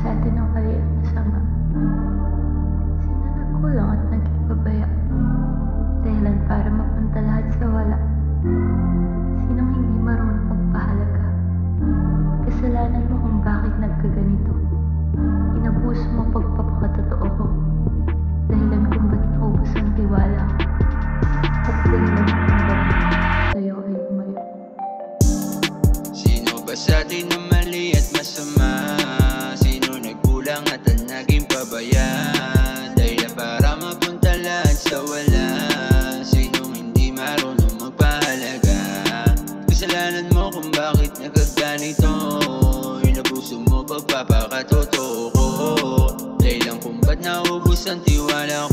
sa atin ang mali at masama? Sino nagkulang at naging pabaya? Dahilan para mapunta lahat sa wala. Sinong hindi marunong magpahalaga? Kasalanan mo kung bakit nagkaganito. Inabuso mo pagpapakatotoo ko. Dahilan kung ba't naubos ang tiwala ko. At dahilan kung bakit sa'yo ay lumayo. Sino ba sa atin na mali at masama? Sino nagkulang at ang naging pabaya? Dahilan para mapunta lahat sa wala. Sinong hindi marunong magpahalaga? Kasalanan mo kung bakit nagkaganito. Inabuso mo pagpapakatotoo ko. Dahilan kung ba't naubos ang tiwala ko.